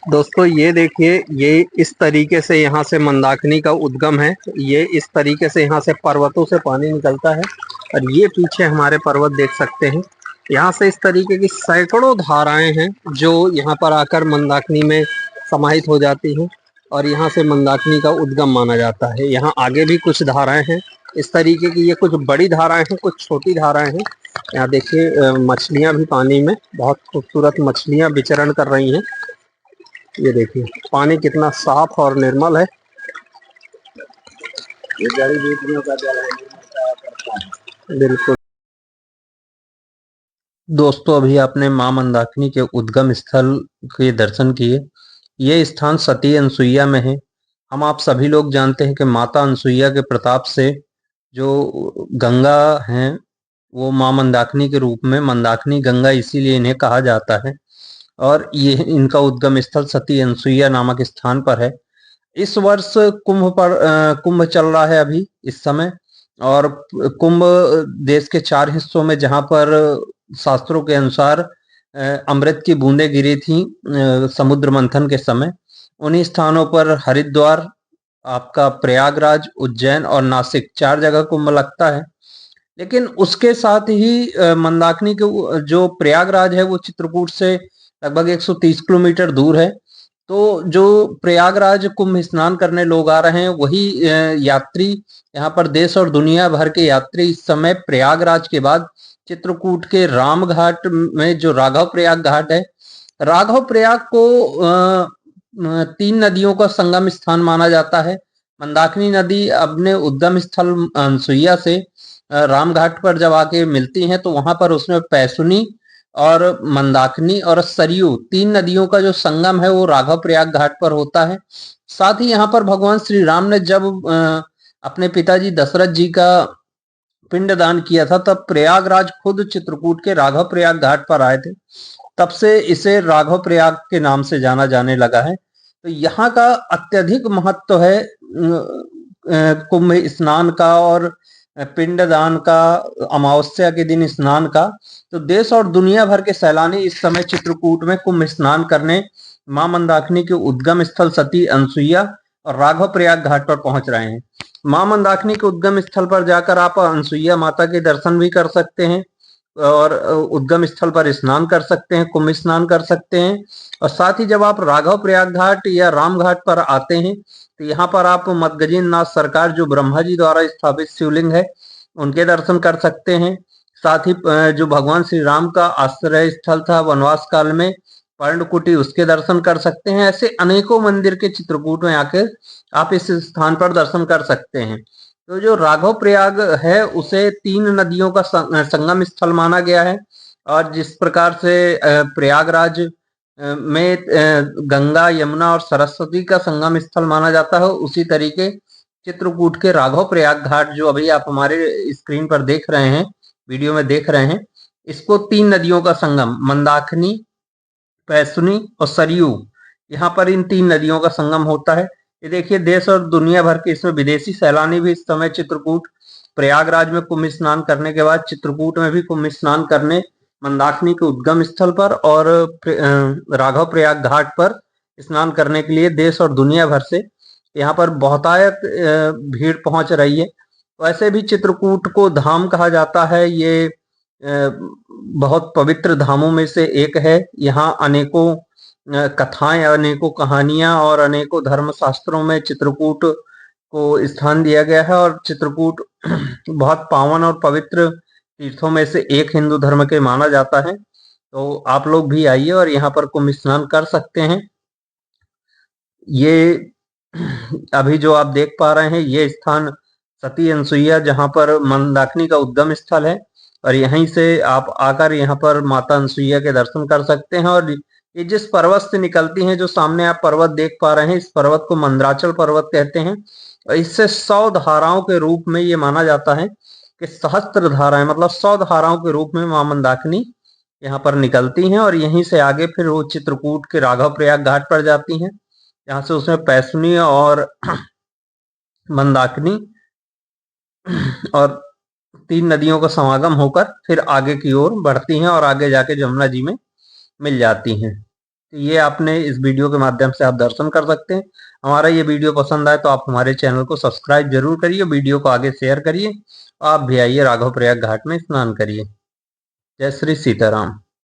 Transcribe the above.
दोस्तों ये देखिए, ये इस तरीके से यहाँ से मंदाकिनी का उद्गम है। ये इस तरीके से यहाँ से पर्वतों से पानी निकलता है और ये पीछे हमारे पर्वत देख सकते हैं। यहाँ से इस तरीके की सैकड़ों धाराएं हैं जो यहाँ पर आकर मंदाकिनी में समाहित हो जाती हैं और यहाँ से मंदाकिनी का उद्गम माना जाता है। यहाँ आगे भी कुछ धाराएं हैं इस तरीके की। ये कुछ बड़ी धाराएं हैं, कुछ छोटी धाराएं हैं। यहाँ देखिए मछलियां भी पानी में, बहुत खूबसूरत मछलियां विचरण कर रही हैं। ये देखिए पानी कितना साफ और निर्मल है। ये जड़ी बूटियों का जल है, निर्मलता करता है। बिल्कुल दोस्तों, अभी आपने मां मंदाकिनी के उद्गम स्थल के दर्शन किए। ये स्थान सती अनसुईया में है। हम आप सभी लोग जानते हैं कि माता अनसुईया के प्रताप से जो गंगा हैं वो मां मंदाकिनी के रूप में मंदाकिनी गंगा, इसीलिए इन्हें कहा जाता है। और ये इनका उद्गम स्थल सती अनसुईया नामक स्थान पर है। इस वर्ष कुंभ चल रहा है अभी इस समय। और कुंभ देश के 4 हिस्सों में, जहां पर शास्त्रों के अनुसार अमृत की बूंदें गिरी थी समुद्र मंथन के समय, उन्हीं स्थानों पर हरिद्वार, आपका प्रयागराज, उज्जैन और नासिक 4 जगह कुंभ लगता है। लेकिन उसके साथ ही मंदाकिनी के जो प्रयागराज है वो चित्रकूट से लगभग 130 किलोमीटर दूर है। तो जो प्रयागराज कुंभ स्नान करने लोग आ रहे हैं वही यात्री, यहाँ पर देश और दुनिया भर के यात्री इस समय प्रयागराज के बाद चित्रकूट के राम घाट में, जो राघव प्रयाग घाट है, राघव प्रयाग को 3 नदियों का संगम स्थान माना जाता है। मंदाकिनी नदी अपने उद्गम स्थल अनसुईया से राम घाट पर जब आके मिलती हैं तो वहां पर उसमें पैसुनी और मंदाकिनी और सरयू 3 नदियों का जो संगम है वो राघव प्रयाग घाट पर होता है। साथ ही यहाँ पर भगवान श्री राम ने जब अपने पिताजी दशरथ जी का पिंडदान किया था तब प्रयागराज खुद चित्रकूट के राघव प्रयाग घाट पर आए थे। तब से इसे राघव प्रयाग के नाम से जाना जाने लगा है। तो यहाँ का अत्यधिक महत्व है कुंभ स्नान का और पिंडदान का, अमावस्या के दिन स्नान का। तो देश और दुनिया भर के सैलानी इस समय चित्रकूट में कुंभ स्नान करने मां मंदाकिनी के उद्गम स्थल सती अनसुईया और राघव प्रयाग घाट पर पहुंच रहे हैं। मां मंदाकिनी के उद्गम स्थल पर जाकर आप अनसुईया माता के दर्शन भी कर सकते हैं और उद्गम स्थल पर स्नान कर सकते हैं, कुंभ स्नान कर सकते हैं। और साथ ही जब आप राघव प्रयाग घाट या राम घाट पर आते हैं तो यहाँ पर आप मदगजीन नाथ सरकार, जो ब्रह्मा जी द्वारा स्थापित शिवलिंग है, उनके दर्शन कर सकते हैं। साथ ही जो भगवान श्री राम का आश्रय स्थल था वनवास काल में, पर्णकुटी, उसके दर्शन कर सकते हैं। ऐसे अनेकों मंदिर के चित्रकूट में आकर आप इस स्थान पर दर्शन कर सकते हैं। तो जो राघव प्रयाग है उसे 3 नदियों का संगम स्थल माना गया है। और जिस प्रकार से प्रयागराज में गंगा, यमुना और सरस्वती का संगम स्थल माना जाता है, उसी तरीके चित्रकूट के राघव प्रयाग घाट, जो अभी आप हमारे स्क्रीन पर देख रहे हैं, वीडियो में देख रहे हैं, इसको 3 नदियों का संगम, मंदाकिनी, पैसुनी और सरयू, यहाँ पर इन 3 नदियों का संगम होता है। ये देखिए देश और दुनिया भर के इसमें विदेशी सैलानी भी इस समय चित्रकूट प्रयागराज में कुंभ स्नान करने के बाद चित्रकूट में भी कुंभ स्नान करने मंदाकिनी के उद्गम स्थल पर और राघव प्रयाग घाट पर स्नान करने के लिए देश और दुनिया भर से यहाँ पर बहुतायत भीड़ पहुंच रही है। वैसे भी चित्रकूट को धाम कहा जाता है। ये बहुत पवित्र धामों में से एक है। यहाँ अनेकों कथाएं, अनेकों कहानियां और अनेकों धर्मशास्त्रों में चित्रकूट को स्थान दिया गया है। और चित्रकूट बहुत पावन और पवित्र तीर्थों में से एक हिंदू धर्म के माना जाता है। तो आप लोग भी आइए और यहाँ पर कुंभ स्नान कर सकते हैं। ये अभी जो आप देख पा रहे हैं ये स्थान सती अनसुईया, जहाँ पर मंदाकिनी का उद्गम स्थल है, और यहीं से आप आकर यहाँ पर माता अनसुईया के दर्शन कर सकते हैं। और ये जिस पर्वत से निकलती हैं, जो सामने आप पर्वत देख पा रहे हैं, इस पर्वत को मंदराचल पर्वत कहते हैं। और इससे 100 धाराओं के रूप में ये माना जाता है कि सहस्त्र धाराएं, मतलब 100 धाराओं के रूप में मां मंदाकिनी यहाँ पर निकलती हैं। और यहीं से आगे फिर वो चित्रकूट के राघव प्रयाग घाट पर जाती हैं, जहाँ से उसमें पैसुनी और मंदाकिनी और 3 नदियों का समागम होकर फिर आगे की ओर बढ़ती हैं और आगे जाके जमुना जी में मिल जाती हैं। तो ये आपने इस वीडियो के माध्यम से आप दर्शन कर सकते हैं। हमारा ये वीडियो पसंद आए तो आप हमारे चैनल को सब्सक्राइब जरूर करिए, वीडियो को आगे शेयर करिए। आप भी आइए राघव प्रयाग घाट में स्नान करिए। जय श्री सीताराम।